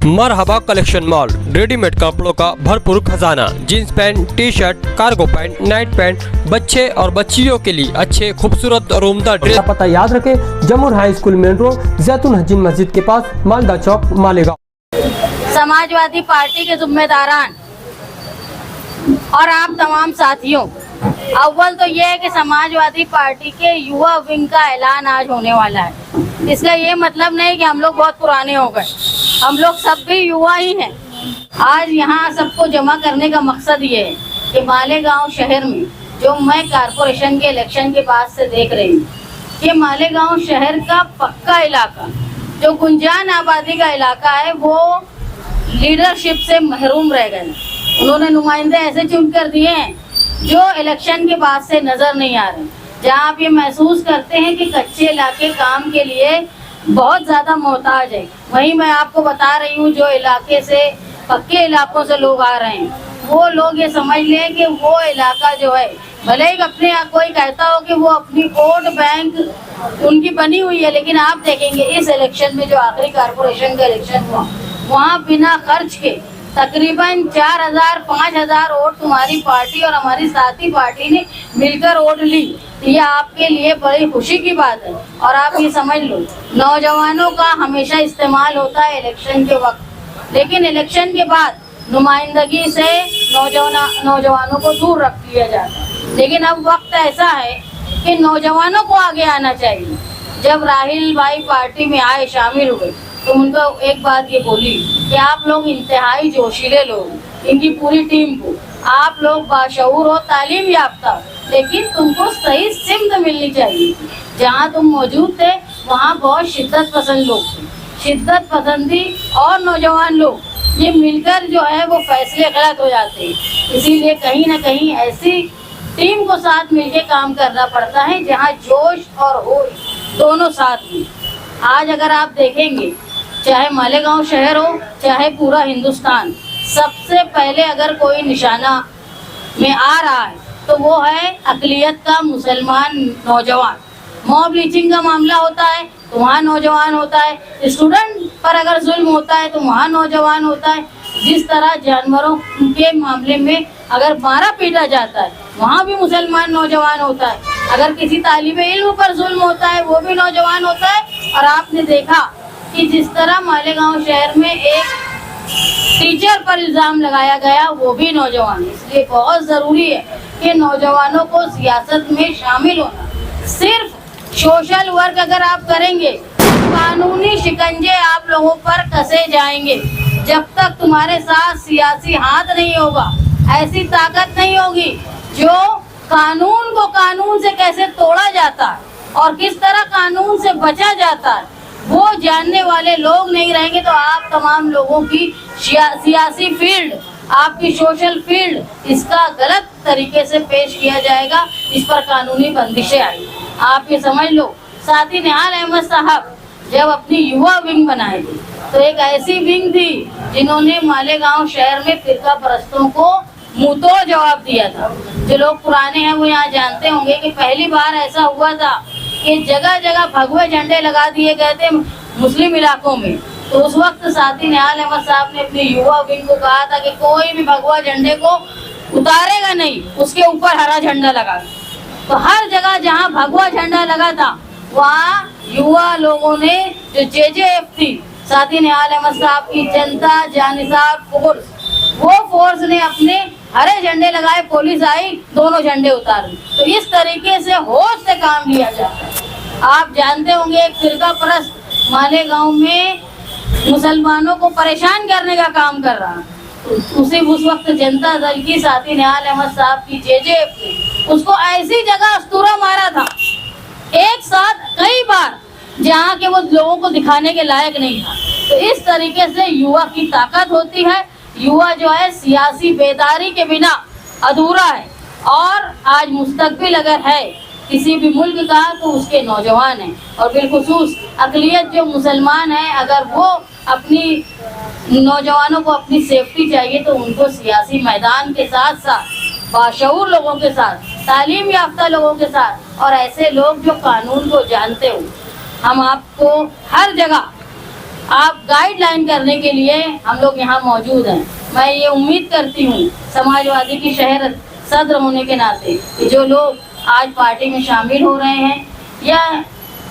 मरहबा collection mall, readymade कपड़ों का भरपूर खजाना, jeans pant, T shirt, cargo pant, night pant, बच्चे और बच्चियों के लिए अच्छे खूबसूरत और उम्दा ड्रेस। पता याद रखें, जमुर हाई स्कूल मेन रोड, जैतून हजीन मस्जिद के पास, मालदा चौक, मालेगांव। समाजवादी पार्टी के जिम्मेदारान और आप तमाम साथियों, अव्वल तो ये है कि समाजवादी पार्टी के युवा विंग का ऐलान आज होने वाला है। इसका ये मतलब नहीं कि हम लोग बहुत पुराने हो गए, हम लोग सब भी युवा ही हैं। आज यहाँ सबको जमा करने का मकसद ये है कि मालेगांव शहर में, जो मैं कारपोरेशन के इलेक्शन के बाद से देख रही हूँ कि मालेगांव शहर का पक्का इलाका, जो गुंजान आबादी का इलाका है, वो लीडरशिप से महरूम रह गए। उन्होंने नुमाइंदे ऐसे चुन कर दिए हैं जो इलेक्शन के बाद से नजर नहीं आ रहे, जहां आप ये महसूस करते हैं कि कच्चे इलाके काम के लिए बहुत ज्यादा मोहताज है। वहीं मैं आपको बता रही हूँ, जो इलाके से पक्के इलाकों से लोग आ रहे हैं, वो लोग ये समझ लें कि वो इलाका जो है, भले ही अपने कोई कहता हो कि वो अपनी वोट बैंक उनकी बनी हुई है, लेकिन आप देखेंगे इस इलेक्शन में, जो आखिरी कारपोरेशन का इलेक्शन हुआ, वहाँ बिना खर्च के तकरीबन 4000-5000 वोट तुम्हारी पार्टी और हमारी साथी पार्टी ने मिलकर वोट ली। ये आपके लिए बड़ी खुशी की बात है। और आप ये समझ लो, नौजवानों का हमेशा इस्तेमाल होता है इलेक्शन के वक्त, लेकिन इलेक्शन के बाद नुमाइंदगी से नौजवानों को दूर रख दिया जाता है। लेकिन अब वक्त ऐसा है कि नौजवानों को आगे आना चाहिए। जब राहिल भाई पार्टी में आए, शामिल हुए, तो उनको एक बात ये बोली कि आप लोग इंतहाई जोशीले लोग, इनकी पूरी टीम को, आप लोग बाशऊर हो, तालीम याफ्ता, लेकिन तुमको सही सिमत मिलनी चाहिए। जहाँ तुम मौजूद थे वहाँ बहुत शिद्दत पसंद लोग थे। शिद्दत पसंदी और नौजवान लोग ये मिलकर जो है वो फैसले गलत हो जाते हैं। इसीलिए कहीं ना कहीं ऐसी टीम को साथ मिलकर काम करना पड़ता है जहाँ जोश और होश दोनों साथ में। आज अगर आप देखेंगे, चाहे मालेगांव शहर हो, चाहे पूरा हिंदुस्तान, सबसे पहले अगर कोई निशाना में आ रहा है तो वो है अक़लियत का मुसलमान नौजवान। मॉब लीचिंग का मामला होता है तो वहाँ नौजवान होता है, स्टूडेंट पर अगर जुल्म होता है तो वहाँ नौजवान होता है। जिस तरह जानवरों के मामले में अगर मारा पीटा जाता है, वहाँ भी मुसलमान नौजवान होता है। अगर किसी तालिबे इल्म पर जुल्म होता है, वो भी नौजवान होता है। और आपने देखा कि जिस तरह मालेगांव शहर में एक टीचर पर इल्जाम लगाया गया, वो भी नौजवान। इसलिए बहुत जरूरी है कि नौजवानों को सियासत में शामिल होना। सिर्फ सोशल वर्क अगर आप करेंगे, कानूनी शिकंजे आप लोगों पर कसे जाएंगे। जब तक तुम्हारे साथ सियासी हाथ नहीं होगा, ऐसी ताकत नहीं होगी जो कानून को कानून से कैसे तोड़ा जाता है और किस तरह कानून से बचा जाता है, वो जानने वाले लोग नहीं रहेंगे, तो आप तमाम लोगों की सियासी फील्ड, आपकी सोशल फील्ड, इसका गलत तरीके से पेश किया जाएगा। इस पर कानूनी बंदिशें आई। आप ये समझ लो, साथी निहाल अहमद साहब जब अपनी युवा विंग बनाए थे, तो एक ऐसी विंग थी जिन्होंने मालेगांव शहर में फिरका परस्तों को मुंहतोड़ जवाब दिया था। जो लोग पुराने हैं वो यहाँ जानते होंगे कि पहली बार ऐसा हुआ था कि जगह जगह भगवे झंडे लगा दिए गए थे मुस्लिम इलाकों में। तो उस वक्त साथी निहाल अहमद साहब ने अपनी युवा विंग को कहा था कि कोई भी भगवा झंडे को उतारेगा नहीं, उसके ऊपर हरा झंडा लगा। तो हर जगह जहाँ भगवा झंडा लगा था, वहाँ युवा लोगों ने, जो JJF थी, साथी निहाल अहमद साहब की जनता जानिसार फोर्स, वो फोर्स ने अपने हरे झंडे लगाए, पुलिस आई, दोनों झंडे उतारे। तो इस तरीके से होश से काम लिया जाता है। आप जानते होंगे, एक फिरका परस्त मालेगांव में मुसलमानों को परेशान करने का काम कर रहा है। उस वक्त जनता दल की साथी निहाल अहमद साहब की JJF ने उसको ऐसी जगह अस्तूरा मारा था, एक साथ कई बार, जहाँ के वो लोगों को दिखाने के लायक नहीं था। तो इस तरीके से युवा की ताकत होती है। युवा जो है सियासी बेदारी के बिना अधूरा है। और आज मुस्तकबिल अगर है किसी भी मुल्क का, तो उसके नौजवान हैं। और बिलखुसूस अक़लियत जो मुसलमान है, अगर वो अपनी नौजवानों को अपनी सेफ्टी चाहिए, तो उनको सियासी मैदान के साथ साथ बाशऊर लोगों के साथ, तालीम याफ्ता लोगों के साथ, और ऐसे लोग जो कानून को जानते हो, हम आपको हर जगह आप गाइडलाइन करने के लिए हम लोग यहाँ मौजूद हैं। मैं ये उम्मीद करती हूँ समाजवादी की शहर सदर होने के नाते कि जो लोग आज पार्टी में शामिल हो रहे हैं या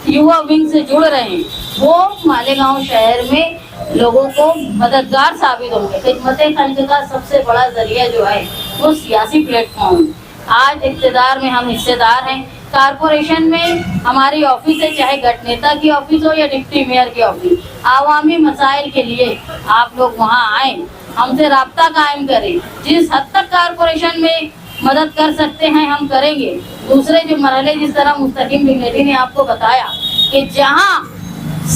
युवा विंग से जुड़ रहे हैं वो मालेगांव शहर में लोगों को मददगार साबित होंगे। खिदमत खल्क का सबसे बड़ा जरिया जो है वो सियासी प्लेटफॉर्म। आज इक़्तिदार में हम हिस्सेदार हैं। कारपोरेशन में हमारी ऑफिस है, चाहे गट नेता की ऑफिस हो या डिप्टी मेयर की ऑफिस, आवामी मसाइल के लिए आप लोग वहाँ आए, हमसे राब्ता कायम करें। जिस हद तक कारपोरेशन में मदद कर सकते हैं हम करेंगे। दूसरे जो मरहले जिस तरह मुस्तकीम डिग्नेटी ने आपको बताया कि जहाँ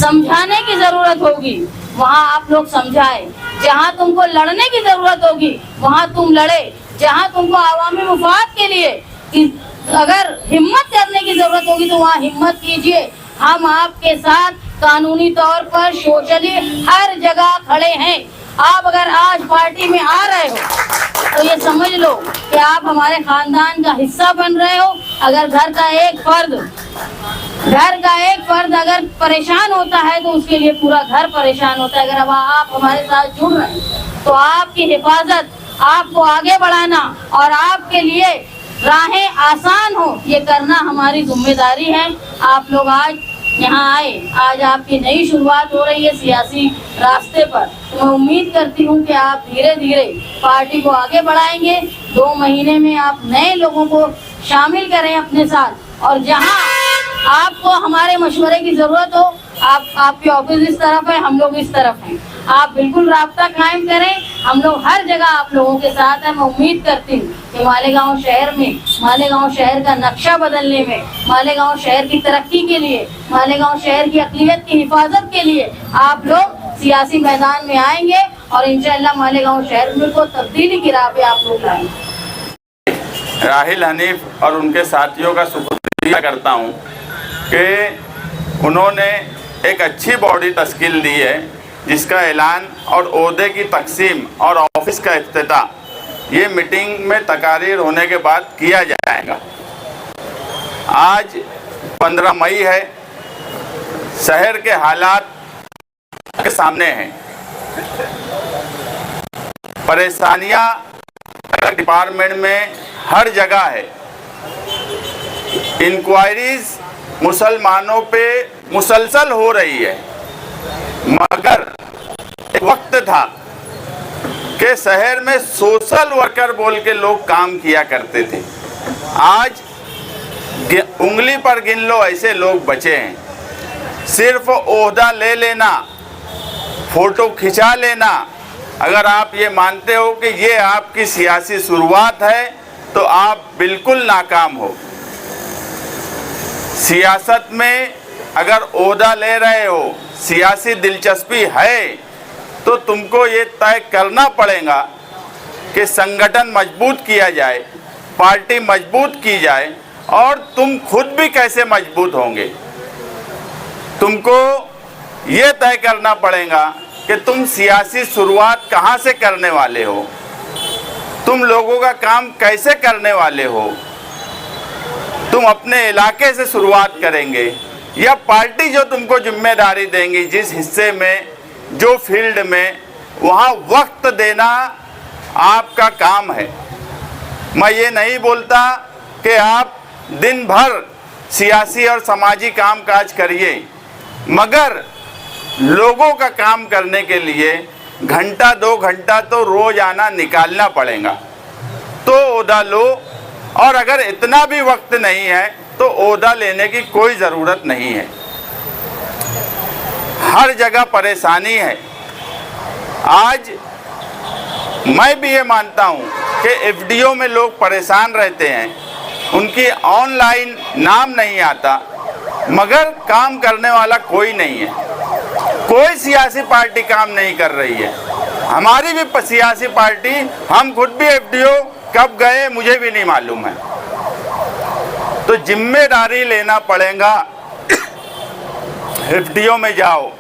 समझाने की ज़रूरत होगी वहाँ आप लोग समझाए, जहाँ तुमको लड़ने की ज़रूरत होगी वहाँ तुम लड़े, जहाँ तुमको आवामी मुफाद के लिए कि अगर हिम्मत करने की ज़रूरत होगी तो वहाँ हिम्मत कीजिए। हम आपके साथ कानूनी तौर पर सोशली हर जगह खड़े हैं। आप अगर आज पार्टी में आ रहे हो तो ये समझ लो कि आप हमारे खानदान का हिस्सा बन रहे हो। अगर घर का एक फर्द अगर परेशान होता है तो उसके लिए पूरा घर परेशान होता है। अगर अब आप हमारे साथ जुड़ रहे हैं तो आपकी हिफाजत, आपको आगे बढ़ाना और आपके लिए राहें आसान हो ये करना हमारी जिम्मेदारी है। आप लोग आज यहाँ आए, आज आपकी नई शुरुआत हो रही है सियासी रास्ते पर। तो मैं उम्मीद करती हूँ कि आप धीरे धीरे पार्टी को आगे बढ़ाएंगे। 2 महीने में आप नए लोगों को शामिल करें अपने साथ, और जहाँ आपको हमारे मशवरे की ज़रूरत हो, आपकी ऑफिस इस तरफ है, हम लोग इस तरफ हैं, आप बिल्कुल राब्ता कायम करें। हम लोग हर जगह आप लोगों के साथ हैं। मैं उम्मीद करती हूँ कि मालेगांव शहर में, मालेगांव शहर का नक्शा बदलने में, मालेगांव शहर की तरक्की के लिए, मालेगांव शहर की अक़लियत की हिफाजत के लिए आप लोग सियासी मैदान में आएंगे और इंशाअल्लाह मालेगांव शहर में को तब्दीली की राह पे आप लोग लाएंगे। राहिल हनीफ और उनके साथियों का शुक्रिया करता हूँ कि उन्होंने एक अच्छी बॉडी तश्कील दी है जिसका ऐलान और ओहदे की तकसीम और ऑफिस का इफ्तिताह ये मीटिंग में तकारीर होने के बाद किया जाएगा। आज 15 मई है, शहर के हालात के सामने हैं। परेशानियां डिपार्टमेंट में हर जगह है। इंक्वायरीज मुसलमानों पे मुसलसल हो रही है, मगर एक वक्त था कि शहर में सोशल वर्कर बोल के लोग काम किया करते थे। आज उंगली पर गिन लो ऐसे लोग बचे हैं। सिर्फ ओहदा ले लेना, फोटो खिंचा लेना, अगर आप ये मानते हो कि ये आपकी सियासी शुरुआत है तो आप बिल्कुल नाकाम हो। सियासत में अगर ओहदा ले रहे हो, सियासी दिलचस्पी है, तो तुमको ये तय करना पड़ेगा कि संगठन मजबूत किया जाए, पार्टी मजबूत की जाए, और तुम खुद भी कैसे मजबूत होंगे। तुमको ये तय करना पड़ेगा कि तुम सियासी शुरुआत कहाँ से करने वाले हो, तुम लोगों का काम कैसे करने वाले हो। तुम अपने इलाके से शुरुआत करेंगे या पार्टी जो तुमको जिम्मेदारी देंगी, जिस हिस्से में, जो फील्ड में, वहाँ वक्त देना आपका काम है। मैं ये नहीं बोलता कि आप दिन भर सियासी और समाजी काम काज करिए, मगर लोगों का काम करने के लिए घंटा 2 घंटा तो रोज आना निकालना पड़ेगा। तो ओहदा लो, और अगर इतना भी वक्त नहीं है तो ओहदा लेने की कोई ज़रूरत नहीं है। हर जगह परेशानी है। आज मैं भी ये मानता हूँ कि एफडीओ में लोग परेशान रहते हैं, उनकी ऑनलाइन नाम नहीं आता, मगर काम करने वाला कोई नहीं है। कोई सियासी पार्टी काम नहीं कर रही है। हमारी भी सियासी पार्टी, हम खुद भी एफडीओ कब गए मुझे भी नहीं मालूम है। तो जिम्मेदारी लेना पड़ेगा। एफडीओ में जाओ,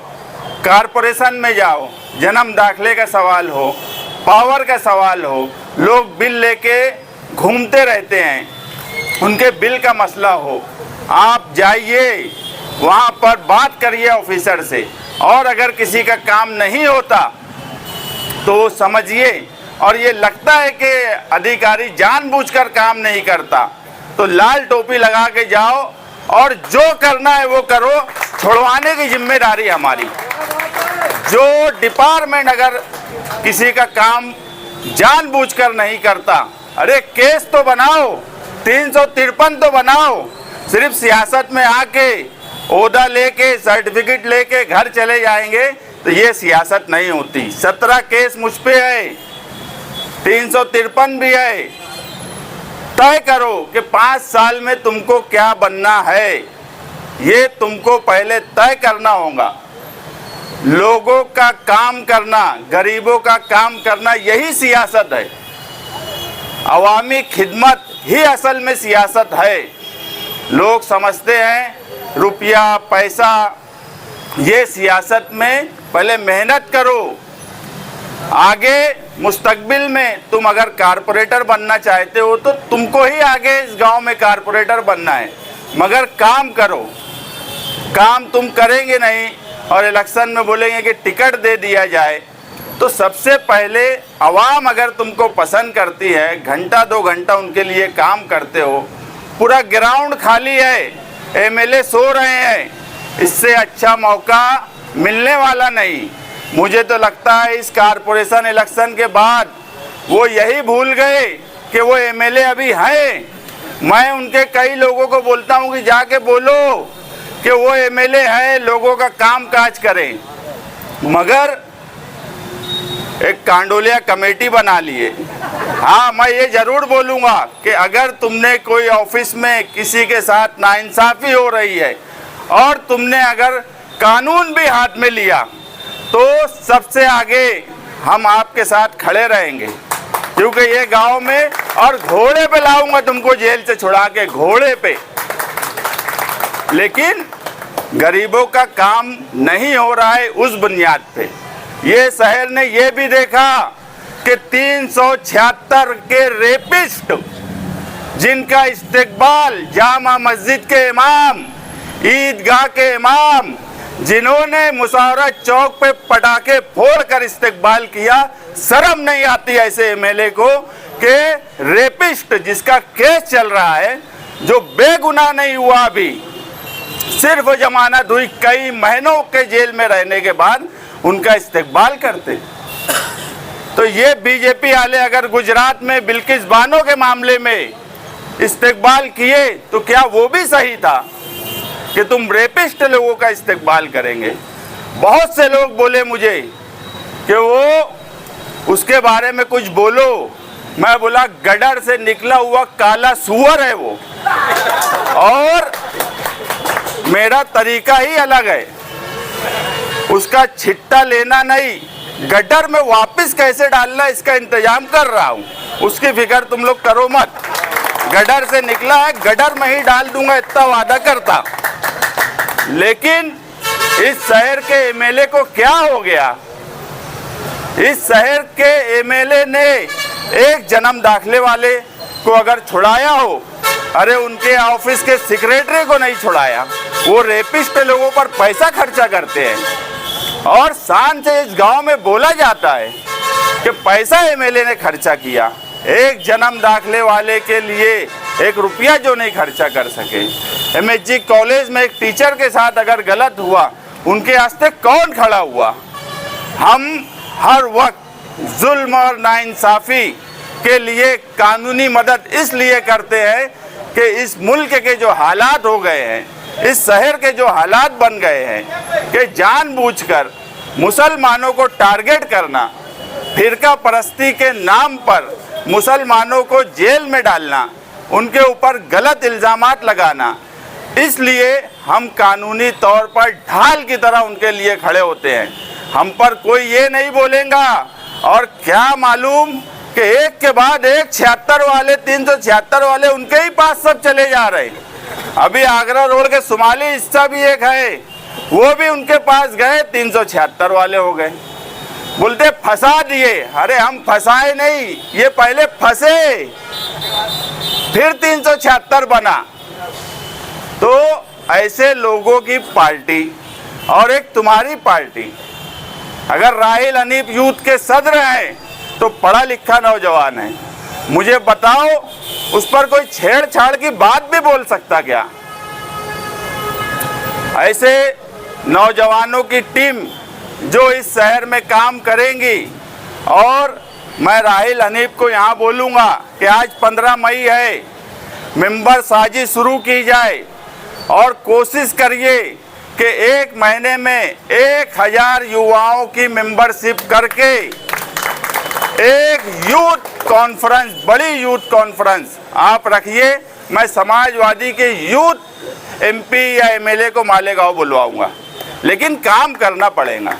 कारपोरेशन में जाओ, जन्म दाखिले का सवाल हो, पावर का सवाल हो, लोग बिल लेके घूमते रहते हैं, उनके बिल का मसला हो, आप जाइए वहाँ पर बात करिए ऑफिसर से और अगर किसी का काम नहीं होता तो समझिए, और ये लगता है कि अधिकारी जानबूझकर काम नहीं करता, तो लाल टोपी लगा के जाओ और जो करना है वो करो, छुड़वाने की जिम्मेदारी हमारी। जो डिपार्टमेंट अगर किसी का काम जानबूझकर नहीं करता, अरे केस तो बनाओ, 353 तो बनाओ। सिर्फ सियासत में आके ओहदा लेके सर्टिफिकेट लेके घर चले जाएंगे तो ये सियासत नहीं होती। 17 केस मुझ पे है, 353 भी है। तय करो कि 5 साल में तुमको क्या बनना है, ये तुमको पहले तय करना होगा। लोगों का काम करना, गरीबों का काम करना, यही सियासत है। अवामी खिदमत ही असल में सियासत है। लोग समझते हैं रुपया पैसा, ये सियासत में पहले मेहनत करो। आगे मुस्तकबिल में तुम अगर कारपोरेटर बनना चाहते हो तो तुमको ही आगे इस गांव में कारपोरेटर बनना है, मगर काम करो। काम तुम करेंगे नहीं और इलेक्शन में बोलेंगे कि टिकट दे दिया जाए, तो सबसे पहले आवाम अगर तुमको पसंद करती है, घंटा 2 घंटा उनके लिए काम करते हो, पूरा ग्राउंड खाली है, एमएलए सो रहे हैं, इससे अच्छा मौका मिलने वाला नहीं। मुझे तो लगता है इस कारपोरेशन इलेक्शन के बाद वो यही भूल गए कि वो एमएलए अभी हैं। मैं उनके कई लोगों को बोलता हूँ कि जाके बोलो कि वो एमएलए है, लोगों का काम काज करें, मगर एक कांडोलिया कमेटी बना लिए। हाँ, मैं ये जरूर बोलूँगा कि अगर तुमने कोई ऑफिस में किसी के साथ नाइंसाफ़ी हो रही है और तुमने अगर कानून भी हाथ में लिया तो सबसे आगे हम आपके साथ खड़े रहेंगे, क्योंकि ये गांव में, और घोड़े पे लाऊंगा तुमको जेल से छुड़ा के, घोड़े पे। लेकिन गरीबों का काम नहीं हो रहा है उस बुनियाद पे। ये शहर ने ये भी देखा कि 376 के रेपिस्ट जिनका इस्तेकबाल जामा मस्जिद के इमाम, ईदगाह के इमाम, जिन्होंने मुशावरत चौक पे पटाखे फोड़कर इस्तेकबाल किया, शर्म नहीं आती ऐसे एमएलए को कि रेपिस्ट जिसका केस चल रहा है, जो बेगुनाह नहीं हुआ, अभी सिर्फ जमानत हुई, कई महीनों के जेल में रहने के बाद उनका इस्तेकबाल करते। तो ये बीजेपी वाले अगर गुजरात में बिल्किस बानो के मामले में इस्तेकबाल किए तो क्या वो भी सही था कि तुम रेपिस्ट लोगों का इस्तेकबाल करेंगे? बहुत से लोग बोले मुझे कि वो उसके बारे में कुछ बोलो। मैं बोला गडर से निकला हुआ काला सुअर है वो, और मेरा तरीका ही अलग है। उसका छिट्टा लेना नहीं, गटर में वापस कैसे डालना इसका इंतजाम कर रहा हूँ, उसकी फिक्र तुम लोग करो मत। गडर से निकला है, गडर में ही डाल दूंगा, इतना वादा करता। लेकिन इस शहर के एमएलए को क्या हो गया? इस शहर के एमएलए ने एक जन्म दाखिले वाले को अगर छुड़ाया हो, अरे उनके ऑफिस के सेक्रेटरी को नहीं छुड़ाया। वो रेपिस्ट लोगों पर पैसा खर्चा करते हैं और शान से इस गांव में बोला जाता है कि पैसा एमएलए ने खर्चा किया। एक जन्म दाखिले वाले के लिए 1 रुपया जो नहीं खर्चा कर सके। एमएचजी कॉलेज में एक टीचर के साथ अगर गलत हुआ, उनके वास्ते कौन खड़ा हुआ? हम हर वक्त जुल्म और नाइंसाफ़ी के लिए कानूनी मदद इसलिए करते हैं कि इस मुल्क के जो हालात हो गए हैं, इस शहर के जो हालात बन गए हैं कि जानबूझकर मुसलमानों को टारगेट करना, फिरका परस्ती के नाम पर मुसलमानों को जेल में डालना, उनके ऊपर गलत इल्ज़ामात लगाना, इसलिए हम कानूनी तौर पर ढाल की तरह उनके लिए खड़े होते हैं। हम पर कोई ये नहीं बोलेगा। और क्या मालूम कि एक के बाद एक 76 वाले, 376 वाले उनके ही पास सब चले जा रहे हैं। अभी आगरा रोड के शुमाली हिस्सा भी एक है, वो भी उनके पास गए, 376 वाले हो गए। बोलते फंसा दिए। अरे हम फंसाए नहीं, ये पहले फंसे, फिर 376 बना। तो ऐसे लोगों की पार्टी और एक तुम्हारी पार्टी। अगर राहिल हनीफ यूथ के सदर हैं तो पढ़ा लिखा नौजवान है, मुझे बताओ उस पर कोई छेड़छाड़ की बात भी बोल सकता क्या? ऐसे नौजवानों की टीम जो इस शहर में काम करेंगी, और मैं राहिल हनीफ को यहाँ बोलूँगा कि आज 15 मई है, मेंबर साजी शुरू की जाए और कोशिश करिए कि एक महीने में 1000 युवाओं की मेंबरशिप करके एक यूथ कॉन्फ्रेंस, बड़ी यूथ कॉन्फ्रेंस आप रखिए। मैं समाजवादी के यूथ एमपी या एमएलए को मालेगांव बुलवाऊंगा, लेकिन काम करना पड़ेगा,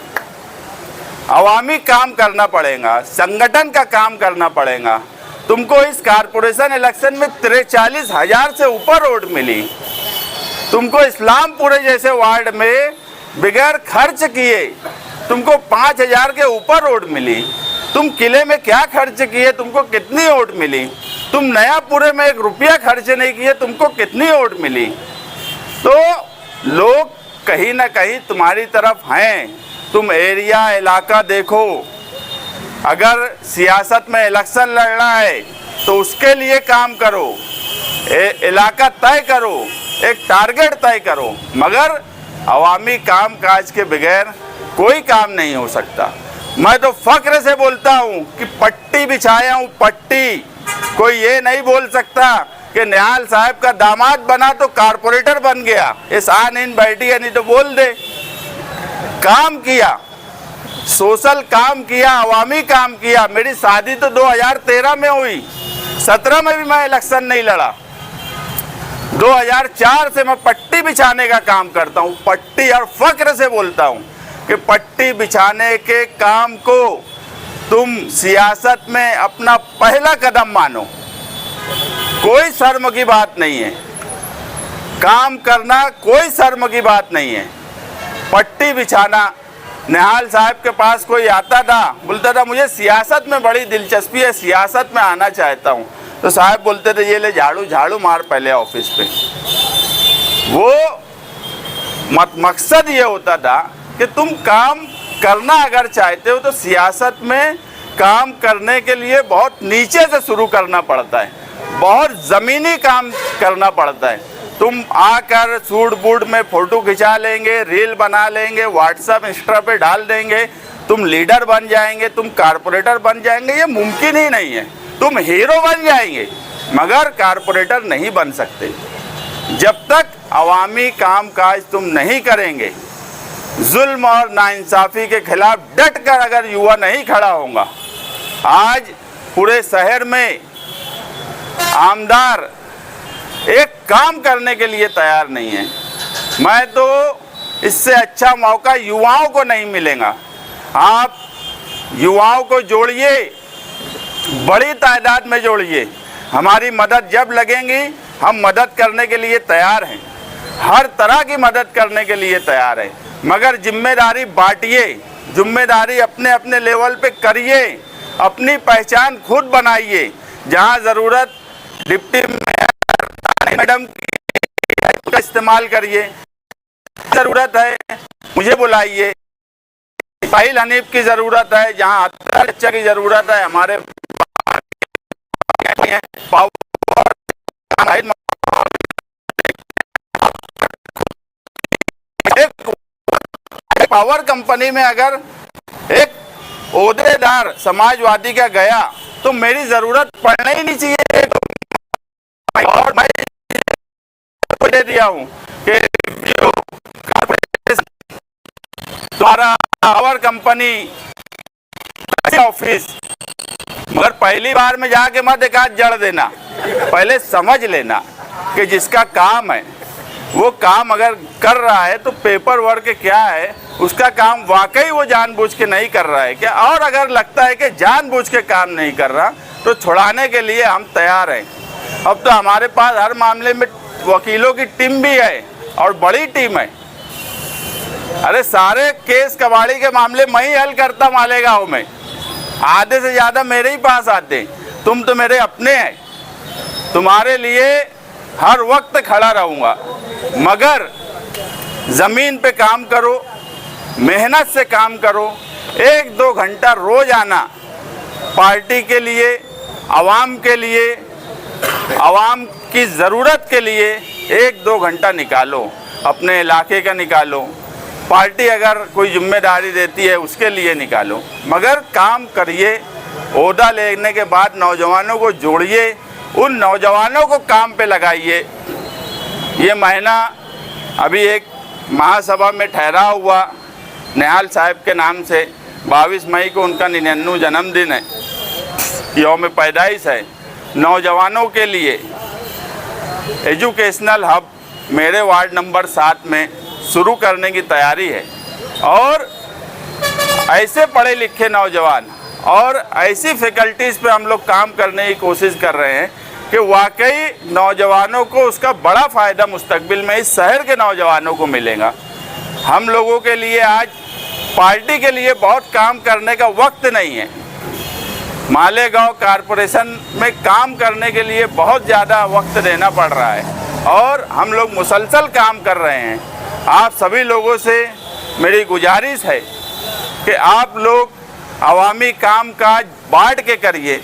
अवामी काम करना पड़ेगा, संगठन का काम करना पड़ेगा। तुमको इस कारपोरेशन इलेक्शन में 43,000 से ऊपर वोट मिली। तुमको इस्लामपुरे जैसे वार्ड में बगैर खर्च किए तुमको 5,000 के ऊपर वोट मिली। तुम किले में क्या खर्च किए, तुमको कितनी वोट मिली? तुम नयापुरे में 1 रुपया खर्च नहीं किए, तुमको कितनी वोट मिली? तो लोग कहीं ना कहीं तुम्हारी तरफ हैं। तुम एरिया इलाका देखो, अगर सियासत में इलेक्शन लड़ना है तो उसके लिए काम करो, इलाका तय करो, एक टारगेट तय करो, मगर अवामी काम काज के बगैर कोई काम नहीं हो सकता। मैं तो फख्र से बोलता हूँ कि पट्टी बिछाया हूँ, पट्टी। कोई ये नहीं बोल सकता कि निहाल साहब का दामाद बना तो कारपोरेटर बन गया, इस आन इन बैठी है, नहीं तो बोल दे। काम किया, सोशल काम किया, अवामी काम किया। मेरी शादी तो 2013 में हुई, 17 में भी मैं इलेक्शन नहीं लड़ा। 2004 से मैं पट्टी बिछाने का काम करता हूँ, पट्टी, और फख्र से बोलता हूँ कि पट्टी बिछाने के काम को तुम सियासत में अपना पहला कदम मानो। कोई शर्म की बात नहीं है, काम करना कोई शर्म की बात नहीं है। पट्टी बिछाना, निहाल साहब के पास कोई आता था, बोलता था मुझे सियासत में बड़ी दिलचस्पी है, सियासत में आना चाहता हूँ, तो साहब बोलते थे ये ले झाड़ू झाड़ू मार पहले ऑफिस पे। वो मकसद ये होता था कि तुम काम करना अगर चाहते हो तो सियासत में काम करने के लिए बहुत नीचे से शुरू करना पड़ता है, बहुत ज़मीनी काम करना पड़ता है। तुम आकर सूट बूट में फ़ोटो खिंचा लेंगे, रील बना लेंगे, व्हाट्सएप इंस्टा पे डाल देंगे, तुम लीडर बन जाएंगे, तुम कारपोरेटर बन जाएंगे, ये मुमकिन ही नहीं है। तुम हीरो बन जाएंगे मगर कारपोरेटर नहीं बन सकते। जब तक अवामी काम काज तुम नहीं करेंगे, जुल्म और नाइंसाफ़ी के खिलाफ डट कर अगर युवा नहीं खड़ा होगा, आज पूरे शहर में आमदार एक काम करने के लिए तैयार नहीं है। मैं तो इससे अच्छा मौका युवाओं को नहीं मिलेगा। आप युवाओं को जोड़िए, बड़ी तादाद में जोड़िए। हमारी मदद जब लगेंगी, हम मदद करने के लिए तैयार हैं, हर तरह की मदद करने के लिए तैयार हैं, मगर जिम्मेदारी बांटिए, जिम्मेदारी अपने अपने लेवल पे करिए, अपनी पहचान खुद बनाइए। जहाँ ज़रूरत डिप्टी मैडम का इस्तेमाल करिए, ज़रूरत है मुझे बुलाइए। राहिल हनीफ की ज़रूरत है, जहाँ अच्छा की ज़रूरत है, हमारे पावर कंपनी में अगर एक ओहदेदार समाजवादी का गया तो मेरी ज़रूरत पड़ना ही नहीं चाहिए। और मैं दे दिया हूँ कि द्वारा पावर कंपनी ऑफिस, मगर पहली बार में जाके मत एक हाथ जड़ देना, पहले समझ लेना कि जिसका काम है वो काम अगर कर रहा है तो पेपर वर्क क्या है, उसका काम वाकई वो जानबूझ के नहीं कर रहा है क्या, और अगर लगता है कि जानबूझ के काम नहीं कर रहा तो छुड़ाने के लिए हम तैयार हैं। अब तो हमारे पास हर मामले में वकीलों की टीम भी है और बड़ी टीम है। अरे सारे केस कबाड़ी के मामले मैं ही हल करता मालेगांव में, आधे से ज़्यादा मेरे ही पास आते। तुम तो मेरे अपने हैं, तुम्हारे लिए हर वक्त खड़ा रहूँगा, मगर ज़मीन पे काम करो, मेहनत से काम करो, 1-2 घंटा रोज आना पार्टी के लिए, आवाम के लिए, आवाम की ज़रूरत के लिए 1-2 घंटा निकालो, अपने इलाके का निकालो, पार्टी अगर कोई जिम्मेदारी देती है उसके लिए निकालो, मगर काम करिए। ओहदा लेने के बाद नौजवानों को जोड़िए, उन नौजवानों को काम पे लगाइए। ये महीना अभी एक महासभा में ठहरा हुआ निहाल साहब के नाम से, 22 मई को उनका 99वां जन्मदिन है, यौम पैदाइश है। नौजवानों के लिए एजुकेशनल हब मेरे वार्ड नंबर 7 में शुरू करने की तैयारी है, और ऐसे पढ़े लिखे नौजवान और ऐसी फैकल्टीज़ पे हम लोग काम करने की कोशिश कर रहे हैं कि वाकई नौजवानों को उसका बड़ा फ़ायदा मुस्तकबिल में इस शहर के नौजवानों को मिलेगा। हम लोगों के लिए आज पार्टी के लिए बहुत काम करने का वक्त नहीं है। मालेगांव कॉरपोरेशन में काम करने के लिए बहुत ज़्यादा वक्त देना पड़ रहा है, और हम लोग मुसलसल काम कर रहे हैं। आप सभी लोगों से मेरी गुजारिश है कि आप लोग अवामी काम काज बांट के करिए,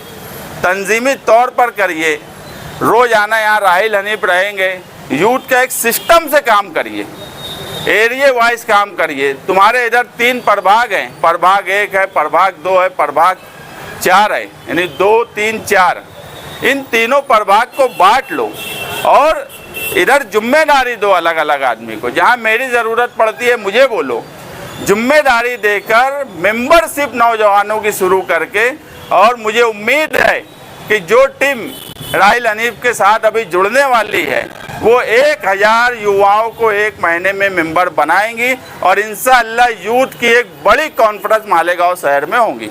तंजीमी तौर पर करिए। रोज़ाना यहाँ राहिल हनीफ रहेंगे, यूथ का एक सिस्टम से काम करिए, एरिया वाइज काम करिए। तुम्हारे इधर 3 प्रभाग हैं, प्रभाग 1 है, प्रभाग 2 है, प्रभाग 4 है, यानी 2, 3, 4। इन तीनों प्रभाग को बांट लो और इधर जिम्मेदारी दो अलग अलग आदमी को। जहाँ मेरी ज़रूरत पड़ती है मुझे बोलो, जिम्मेदारी देकर मेंबरशिप नौजवानों की शुरू करके। और मुझे उम्मीद है कि जो टीम राहिल हनीफ के साथ अभी जुड़ने वाली है वो 1000 युवाओं को 1 महीने में मेंबर बनाएंगी, और इंशाअल्लाह यूथ की एक बड़ी कॉन्फ्रेंस मालेगांव शहर में होंगी।